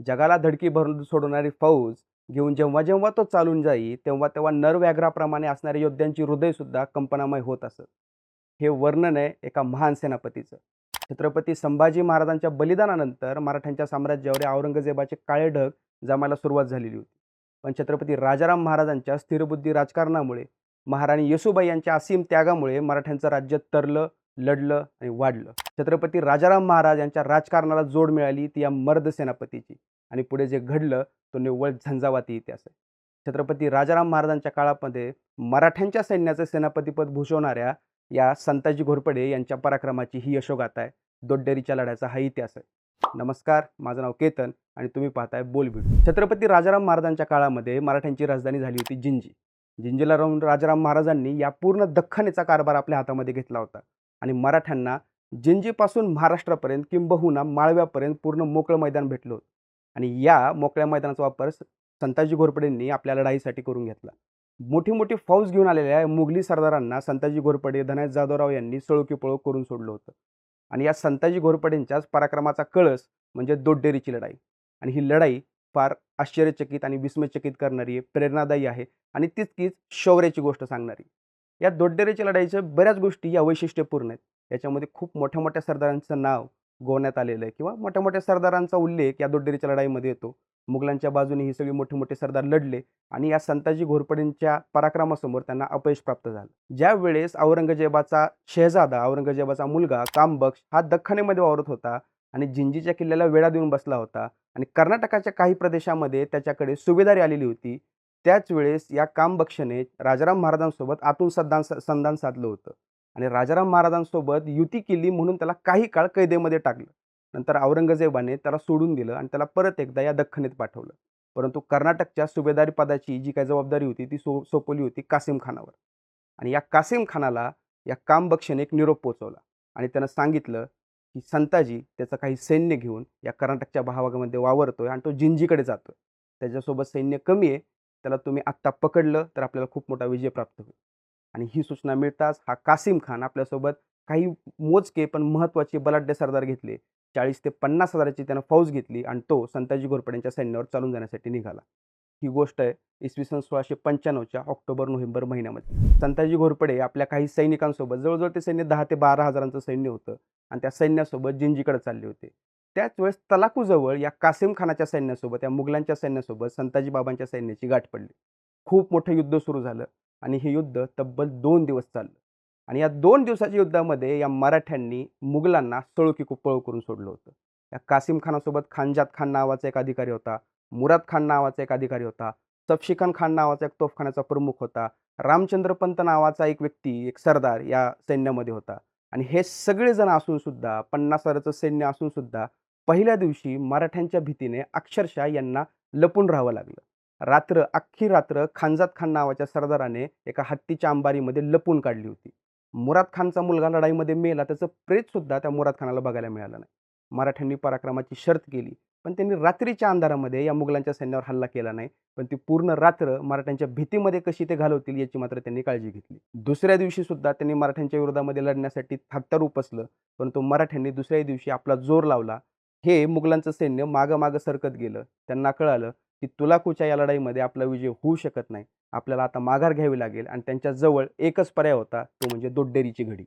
जगाला धडकी भरून सोडवणारी फौज घेऊन जेव्हा जेव्हा तो चालून जाई तेव्हा तेव्हा नरव्याघ्राप्रमाणे असणाऱ्या योद्ध्यांची हृदयसुद्धा कंपनामय होत असत. हे वर्णन आहे एका महान सेनापतीचं. छत्रपती संभाजी महाराजांच्या बलिदानानंतर मराठ्यांच्या साम्राज्यावर औरंगजेबाचे काळे ढग जमायला सुरुवात झालेली होती. पण छत्रपती राजाराम महाराजांच्या स्थिरबुद्धी राजकारणामुळे, महाराणी येसूबाई यांच्या असीम त्यागामुळे मराठ्यांचं राज्य तरलं, लढलं आणि वाढलं. छत्रपती राजाराम महाराज यांच्या राजकारणाला जोड मिळाली ती या मर्द सेनापतीची. आणि पुढे जे घडलं तो निव्वळ झंझावाती इतिहास आहे. छत्रपती राजाराम महाराजांच्या काळामध्ये मराठ्यांच्या सैन्याचं सेनापतीपद भूषवणाऱ्या या संताजी घोरपडे यांच्या पराक्रमाची ही यशोगाथा आहे. दोड्डेरीच्या लढ्याचा हा इतिहास आहे. नमस्कार, माझं नाव केतन आणि तुम्ही पाहताय बोल व्हिडिओ. छत्रपती राजाराम महाराजांच्या काळामध्ये मराठ्यांची राजधानी झाली होती जिंजी. जिंजीला राहून राजाराम महाराजांनी या पूर्ण दख्खनीचा कारभार आपल्या हातामध्ये घेतला होता आणि मराठ्यांना जिंजीपासून महाराष्ट्रापर्यंत किंबहुना माळव्यापर्यंत पूर्ण मोकळं मैदान भेटलं होतं. आणि या मोकळ्या मैदानाचा वापर संताजी घोरपडेंनी आपल्या लढाईसाठी करून घेतला. मोठी मोठी फौज घेऊन आलेल्या मुघली सरदारांना संताजी घोरपडे, धनाजी जाधवराव यांनी सळोकी-पळो करून सोडलं होतं. आणि या संताजी घोरपडेंच्याच पराक्रमाचा कळस म्हणजे दोड्डेरीची लढाई. आणि ही लढाई फार आश्चर्यचकित आणि विस्मयचकित करणारी आहे, प्रेरणादायी आहे आणि तितकीच शौर्याची गोष्ट सांगणारी. या दोड्डेरीच्या लढाईच्या बऱ्याच गोष्टी या वैशिष्ट्यपूर्ण आहेत. याच्यामध्ये खूप मोठ्या मोठ्या सरदारांचं नाव गोवण्यात आलेलं आहे किंवा मोठ्या मोठ्या सरदारांचा उल्लेख या दोड्डेरीच्या लढाईमध्ये येतो. मुघलांच्या बाजूने ही सगळी मोठे मोठे सरदार लढले आणि या संताजी घोरपडेंच्या पराक्रमासमोर त्यांना अपयश प्राप्त झालं. ज्या वेळेस औरंगजेबाचा शहजादा, औरंगजेबाचा मुलगा कामबक्ष हा दख्खनीमध्ये वावरत होता आणि जिंजीच्या किल्ल्याला वेढा देऊन बसला होता आणि कर्नाटकाच्या काही प्रदेशामध्ये त्याच्याकडे सुभेदारी आलेली होती, त्याच वेळेस या कामबक्षने राजाराम महाराजांसोबत आतून संधान साधलं होतं आणि राजाराम महाराजांसोबत युती केली म्हणून त्याला काही काळ कैदेमध्ये टाकलं. नंतर औरंगजेबाने त्याला सोडून दिलं आणि त्याला परत एकदा या दख्खनीत पाठवलं. परंतु कर्नाटकच्या सुभेदारी पदाची जी काही जबाबदारी होती ती सोपवली होती कासिम खानावर. आणि या कासिम खानाला या कामबक्षने एक निरोप पोहोचवला आणि त्यानं सांगितलं की संताजी त्याचं काही सैन्य घेऊन या कर्नाटकच्या भागामध्ये वावरतोय आणि तो जिंजीकडे जातोय. त्याच्यासोबत सैन्य कमी आहे, त्याला तुम्ही आत्ता पकडलं तर आपल्याला खूप मोठा विजय प्राप्त होईल. आणि ही सूचना मिळताच हा कासिम खान आपल्यासोबत काही मोजके पण महत्त्वाचे बलाढ्य सरदार घेतले. 40 ते 50 हजाराची त्यानं फौज घेतली आणि तो संताजी घोरपडेंच्या सैन्यावर चालून जाण्यासाठी निघाला. ही गोष्ट आहे इसवी सन 1695च्या ऑक्टोबर-नोव्हेंबर महिन्यामध्ये. संताजी घोरपडे आपल्या काही सैनिकांसोबत, जवळजवळ ते सैन्य 10 ते 12 हजारांचं सैन्य होतं आणि त्या सैन्यासोबत जिंजीकडे चालले होते. त्याच वेळेस तलाकूजवळ या कासिम खानाच्या सैन्यासोबत, या मुघलांच्या सैन्यासोबत संताजी बाबांच्या सैन्याची गाठ पडली. खूप मोठं युद्ध सुरू झालं आणि हे युद्ध तब्बल 2 दिवस चाललं. आणि या 2 दिवसाच्या युद्धामध्ये या मराठ्यांनी मुघलांना सळोकी-पळो करून सोडलं होतं. या कासिम खानासोबत खानजात खान नावाचा एक अधिकारी होता, मुराद खान नावाचा एक अधिकारी होता, सफशिकन खान नावाचा एक तोफखान्याचा प्रमुख होता, रामचंद्र पंत नावाचा एक व्यक्ती, एक सरदार या सैन्यामध्ये होता. आणि हे सगळेजण असून सुद्धा 50 हजाराचं सैन्य असून सुद्धा पहिल्या दिवशी मराठ्यांच्या भीतीने अक्षरशः यांना लपून राहावं लागलं. अख्खी रात्र खानजात खान नावाच्या सरदाराने एका हत्तीच्या अंबारीमध्ये लपून काढली होती. मुराद खानचा मुलगा लढाईमध्ये मेला, त्याचं प्रेतसुद्धा त्या मुराद खानाला बघायला मिळालं नाही. मराठ्यांनी पराक्रमाची शर्त केली, पण त्यांनी रात्रीच्या अंधारामध्ये या मुघलांच्या सैन्यावर हल्ला केला नाही. पण ती पूर्ण रात्र मराठ्यांच्या भीतीमध्ये कशी ते घालवतील याची मात्र त्यांनी काळजी घेतली. दुसऱ्या दिवशी सुद्धा त्यांनी मराठ्यांच्या विरोधामध्ये लढण्यासाठी हत्यार उपसलं, परंतु मराठ्यांनी दुसऱ्या दिवशी आपला जोर लावला. हे मुघलांचं सैन्य मागं सरकत गेलं. त्यांना कळालं की तुलाकूच्या या लढाईमध्ये आपला विजय होऊ शकत नाही. आपल्याला आता माघार घ्यावी लागेल आणि त्यांच्या जवळ एकच पर्याय होता, तो म्हणजे दोड्डेरीची घडी.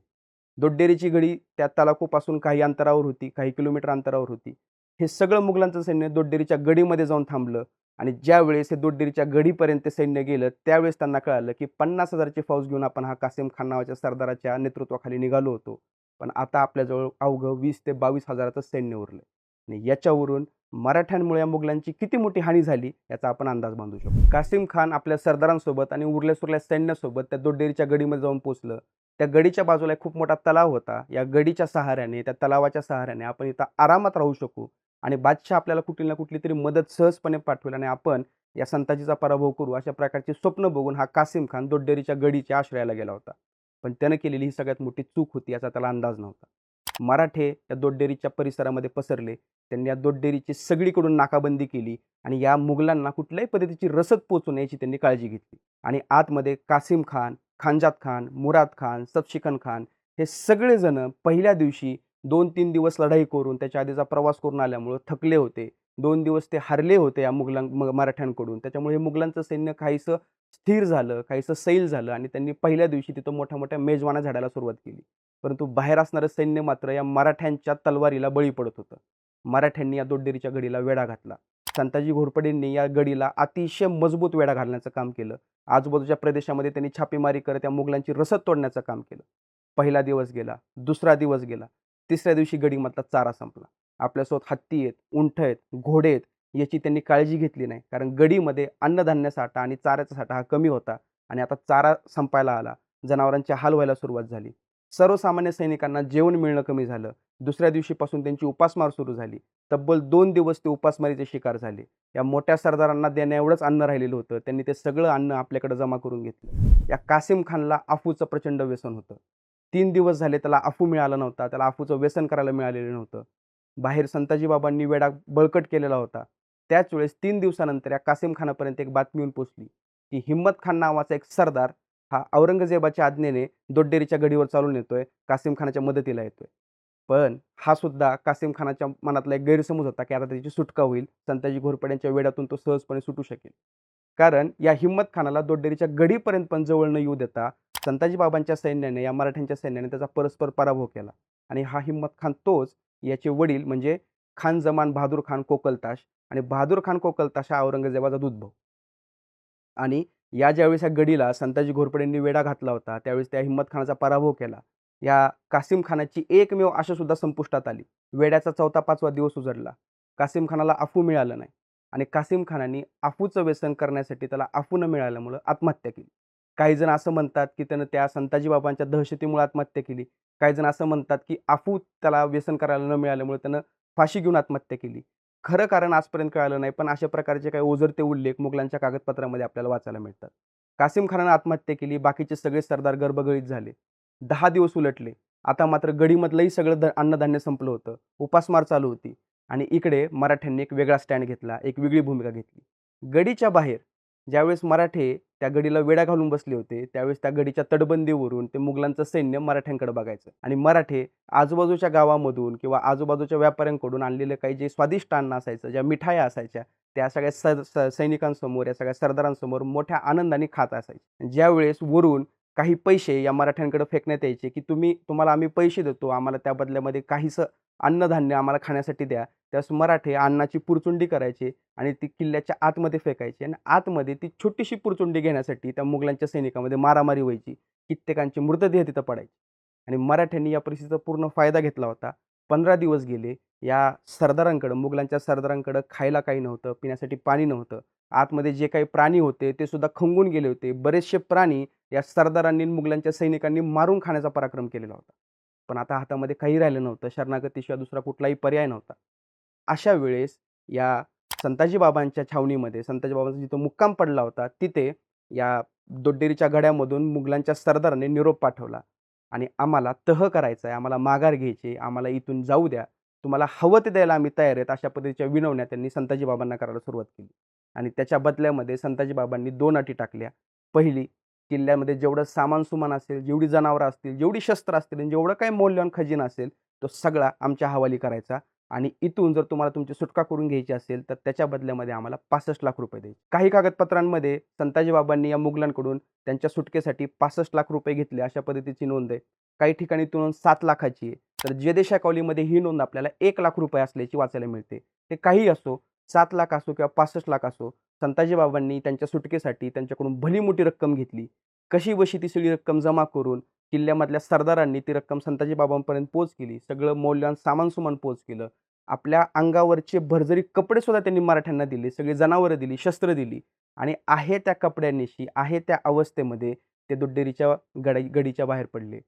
दोड्डेरीची घडी त्या तलाखूपासून काही अंतरावर होती, काही किलोमीटर अंतरावर होती. हे सगळं मुघलांचं सैन्य दोड्डेरीच्या गडीमध्ये जाऊन थांबलं आणि ज्यावेळेस हे दोड्डेरीच्या गडीपर्यंत सैन्य गेलं, त्यावेळेस त्यांना कळालं की 50 हजाराची फौज घेऊन आपण हा कासिम खान नावाच्या सरदाराच्या नेतृत्वाखाली निघालो होतो. पण आता आपल्याजवळ अवघं 20 ते 22 हजाराचं सैन्य उरलं. आणि याच्यावरून मराठ्यांमुळे या मुघलांची किती मोठी हानी झाली याचा आपण अंदाज बांधू शकतो. कासिम खान आपल्या सरदारांसोबत आणि उरल्या-सुरल्या सैन्यासोबत त्या दोड्डेरीच्या गडीमध्ये जाऊन पोहोचलं. त्या गडीच्या बाजूला एक खूप मोठा तलाव होता. या गडीच्या सहाऱ्याने, त्या तलावाच्या सहाऱ्याने आपण इथं आरामात राहू शकू आणि बादशाह आपल्याला कुठली ना कुठली तरी मदत सहजपणे पाठवेल आणि आपण या संताजीचा पराभव करू, अशा प्रकारची स्वप्न बघून हा कासिम खान दोड्डेरीच्या गडीच्या आश्रयाला गेला होता. पण त्यानं केलेली ही सगळ्यात मोठी चूक होती, याचा त्याला अंदाज नव्हता. मराठे या दोड्डेरीच्या परिसरामध्ये पसरले. त्यांनी या दोड्डेरीची सगळीकडून नाकाबंदी केली आणि या मुघलांना कुठल्याही पद्धतीची रसद पोहोचू नये याची त्यांनी काळजी घेतली. आणि आतमध्ये कासिम खान, खानजात खान, मुराद खान, सफशिकन खान हे सगळेजण पहिल्या दिवशी 2-3 दिवस लढाई करून त्याच्या आधीचा प्रवास करून आल्यामुळं थकले होते. 2 दिवस ते हरले होते या मराठ्यांकडून. त्याच्यामुळे हे मुघलांचं सैन्य काहीसं स्थिर झालं, काहीसं सैल झालं आणि त्यांनी पहिल्या दिवशी तिथं मोठ्या-मोठ्या मेजवाना झाडायला सुरुवात केली. परंतु बाहेर असणारं सैन्य मात्र या मराठ्यांच्या तलवारीला बळी पडत होतं. मराठ्यांनी या दोड्डेरीच्या गडीला वेढा घातला. संताजी घोरपडेंनी या गडीला अतिशय मजबूत वेढा घालण्याचं काम केलं. आजूबाजूच्या प्रदेशामध्ये त्यांनी छापेमारी करत या मुघलांची रसद तोडण्याचं काम केलं. पहिला दिवस गेला, दुसरा दिवस गेला, तिसऱ्या दिवशी गडीमधला चारा संपला. आपल्यासोबत हत्ती आहेत, उंट आहेत, घोडे आहेत याची त्यांनी काळजी घेतली नाही. कारण गडीमध्ये अन्नधान्य साठा आणि चाऱ्याचा साठा हा कमी होता आणि आता चारा संपायला आला. जनावरांचे हाल व्हायला सुरुवात झाली. सर्वसामान्य सैनिकांना जेवण मिळणं कमी झालं. दुसऱ्या दिवशीपासून त्यांची उपासमार सुरू झाली. तब्बल 2 दिवस ते उपासमारीचे शिकार झाले. या मोठ्या सरदारांना देण्याएवढंच अन्न राहिलेलं होतं. त्यांनी ते सगळं अन्न आपल्याकडे जमा करून घेतलं. या कासिम खानला अफूचं प्रचंड व्यसन होतं. 3 दिवस झाले त्याला अफू मिळाला नव्हता. त्याला अफूचं व्यसन करायला मिळालेलं नव्हतं. बाहेर संताजी बाबांनी वेढा बळकट केलेला होता. त्याच वेळेस 3 दिवसानंतर या कासिम खानापर्यंत एक बातमी येऊन पोहोचली, की हिम्मत खान नावाचा एक सरदार हा औरंगजेबाच्या आज्ञेने दोड्डेरीच्या गडीवर चालून येतोय, कासिम खानाच्या मदतीला येतोय. पण हा सुद्धा कासिम खानाच्या मनातला एक गैरसमज होता, की आता त्याची सुटका होईल. संताजी घोरपड्यांच्या वेढ्यातून तो सहजपणे सुटू शकेल. कारण या हिम्मत खानाला दोड्डेरीच्या गडीपर्यंत पण जवळ न येऊ देता संताजी बाबांच्या सैन्याने, या मराठ्यांच्या सैन्याने त्याचा परस्पर पराभव केला. आणि हा हिम्मत खान तोच याचे वडील म्हणजे खान जमान बहादूर खान कोकलताश आणि बहादूर खान कोकलताश हा औरंगजेबाचा दूतभाऊ. आणि या ज्यावेळेस या गडीला संताजी घोरपडेंनी वेढा घातला होता, त्यावेळेस त्या हिम्मत खानाचा पराभव केला. या कासिम खानाची एकमेव आशा सुद्धा संपुष्टात आली. वेड्याचा 4था-5वा दिवस उजडला. कासिम खानाला अफू मिळालं नाही आणि कासिम खानाने अफूचं व्यसन करण्यासाठी त्याला अफू न मिळाल्यामुळं आत्महत्या केली. काही जण असं म्हणतात, की त्यानं त्या संताजी बाबांच्या दहशतीमुळे आत्महत्या केली. काही जण असं म्हणतात, की अफू त्याला व्यसन करायला न मिळाल्यामुळे त्यानं फाशी घेऊन आत्महत्या केली. खरं कारण आजपर्यंत कळालं नाही, पण अशा प्रकारचे काही ओझरते उल्लेख मुघलांच्या कागदपत्रामध्ये आपल्याला वाचायला मिळतात. कासिम खानानं आत्महत्या केली. बाकीचे सगळे सरदार गर्भगळीत झाले. 10 दिवस उलटले. आता मात्र गडीमधलंही सगळं अन्नधान्य संपलं होतं. उपासमार चालू होती आणि इकडे मराठ्यांनी एक वेगळा स्टँड घेतला, एक वेगळी भूमिका घेतली. गडीच्या बाहेर ज्यावेळेस मराठे त्या गडीला वेढा घालून बसले होते, त्यावेळेस त्या गडीच्या तटबंदीवरून ते मुघलांचं सैन्य मराठ्यांकडे बघायचं आणि मराठे आजूबाजूच्या गावामधून किंवा आजूबाजूच्या व्यापाऱ्यांकडून आणलेलं काही जे स्वादिष्ट अन्न असायचं, ज्या मिठाया असायच्या, त्या सगळ्या सैनिकांसमोर, या सगळ्या सरदारांसमोर मोठ्या आनंदाने खात असायचे. ज्यावेळेस वरून काही पैसे या मराठ्यांकडे फेकण्यात यायचे, की तुम्हाला आम्ही पैसे देतो, आम्हाला त्या बदल्यामध्ये काहीसं अन्नधान्य आम्हाला खाण्यासाठी द्या. त्यावेळेस मराठे अन्नाची पुरचुंडी करायचे आणि ती किल्ल्याच्या आतमध्ये फेकायची आणि आतमध्ये ती छोटीशी पुरचुंडी घेण्यासाठी त्या मुघलांच्या सैनिकामध्ये मारामारी व्हायची. कित्येकांचे मृतदेह तिथं पडायचे आणि मराठ्यांनी या परिस्थितीचा पूर्ण फायदा घेतला होता. 15 दिवस गेले. या सरदारांकडं, मुघलांच्या सरदारांकडं खायला काही नव्हतं, पिण्यासाठी पाणी नव्हतं. आतमध्ये जे काही प्राणी होते ते सुद्धा खंगून गेले होते. बरेचसे प्राणी या सरदारांनी, मुघलांच्या सैनिकांनी मारून खाण्याचा पराक्रम केलेला होता. पण आता हातामध्ये काही राहिलं नव्हतं. शरणागतीशिवाय दुसरा कुठलाही पर्याय नव्हता. अशा वेळेस या संताजी बाबांच्या छावणीमध्ये, संताजी बाबांचा जिथं मुक्काम पडला होता, तिथे या दोड्डेरीच्या गड्यामधून मुघलांच्या सरदाराने निरोप पाठवला आणि आम्हाला तह करायचा आहे, आम्हाला माघार घ्यायची आहे, आम्हाला इथून जाऊ द्या. तुम्हाला हवं ते द्यायला आम्ही तयार आहेत. अशा पद्धतीच्या विनवण्या त्यांनी संताजी बाबांना करायला सुरुवात केली आणि त्याच्या बदल्यामध्ये संताजी बाबांनी 2 अटी टाकल्या. पहिली, किल्ल्यामध्ये जेवढं सामान-सुमान असेल, जेवढी जनावरं असतील, जेवढी शस्त्र असतील आणि जेवढं काही मौल्यवान खजिना असेल, तो सगळा आमच्या हवाली करायचा आणि इथून जर तुम्हाला तुमची सुटका करून घ्यायची असेल, तर त्याच्या बदल्यामध्ये आम्हाला 65 लाख रुपये द्यायचे. काही कागदपत्रांमध्ये संताजी बाबांनी या मुघलांकडून त्यांच्या सुटकेसाठी 65 लाख रुपये घेतले, अशा पद्धतीची नोंद आहे. काही ठिकाणी ती नोंद 7 लाखाची आहे. तर जयदेशा कौलीमध्ये ही नोंद आपल्याला 1 लाख रुपये असल्याची वाचायला मिळते. ते काहीही असो, 7 लाख असो किंवा 65 लाख असो, संताजी बाबांनी त्यांच्या सुटकेसाठी त्यांच्याकडून भली मोठी रक्कम घेतली. कशीबशी ती सगळी रक्कम जमा करून किल्ल्यामधल्या सरदारांनी ती रक्कम संताजी बाबांपर्यंत पोहोच केली. सगळं मौल्यवान सामान-सुमान पोहोच केलं. आपल्या अंगावरचे भरजरी कपडे सुद्धा त्यांनी मराठ्यांना दिले. सगळी जनावरं दिली, शस्त्र दिली आणि आहे त्या कपड्यांनिशी, आहे त्या अवस्थेमध्ये ते दोड्डेरीच्या गडीच्या बाहेर पडले.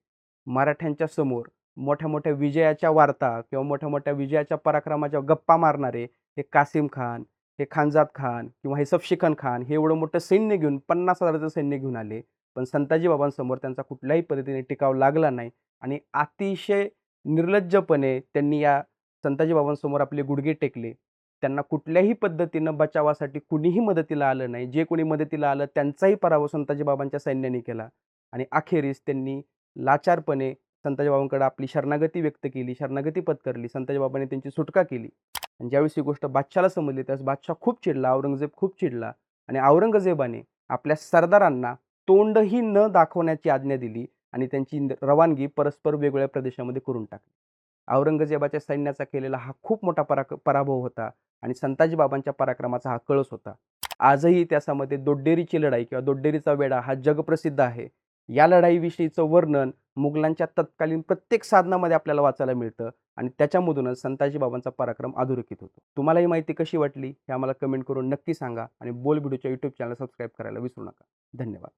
मराठ्यांच्या समोर मोठ्या-मोठ्या विजयाच्या वार्ता किंवा मोठ्या-मोठ्या विजयाच्या पराक्रमाच्या गप्पा मारणारे हे कासिम खान, हे खानजाद खान किंवा हे सफशिकन खान हे एवढं मोठं सैन्य घेऊन 50,000चं सैन्य घेऊन आले. पण संताजी बाबांसमोर त्यांचा कुठल्याही पद्धतीने टिकाव लागला नाही आणि अतिशय निर्लज्जपणे त्यांनी या संताजी बाबांसमोर आपले गुडघे टेकले. त्यांना कुठल्याही पद्धतीनं बचावासाठी कुणीही मदतीला आलं नाही. जे कोणी मदतीला आलं त्यांचाही पराभव संताजी बाबांच्या सैन्याने केला आणि अखेरीस त्यांनी लाचारपणे संताजी बाबांकडे आपली शरणागती व्यक्त केली, शरणागती पत्करली. संताजी बाबांनी त्यांची सुटका केली आणि ज्यावेळेस ही गोष्ट बादशाहला समजली त्यावेळेस बादशाह खूप चिडला, औरंगजेब खूप चिडला आणि औरंगजेबाने आपल्या सरदारांना तोंडही न दाखवण्याची आज्ञा दिली आणि त्यांची रवानगी परस्पर वेगवेगळ्या प्रदेशामध्ये करून टाकली. औरंगजेबाच्या सैन्याचा केलेला हा खूप मोठा पराभव होता आणि संताजी बाबांच्या पराक्रमाचा हा कळस होता. आजही त्याच्यामध्ये दोड्डेरीची लढाई किंवा दोड्डेरीचा वेढा हा जगप्रसिद्ध आहे. या लढाईविषयीचं वर्णन मुघलांच्या तत्कालीन प्रत्येक साधनामध्ये आपल्याला वाचायला मिळतं आणि त्याच्यामधूनच संताजी बाबांचा पराक्रम अधोरेखित होतो. तुम्हाला ही माहिती कशी वाटली हे आम्हाला कमेंट करून नक्की सांगा आणि बोल व्हिडिओच्या यूट्यूब चॅनल सबस्क्राईब करायला विसरू नका. धन्यवाद.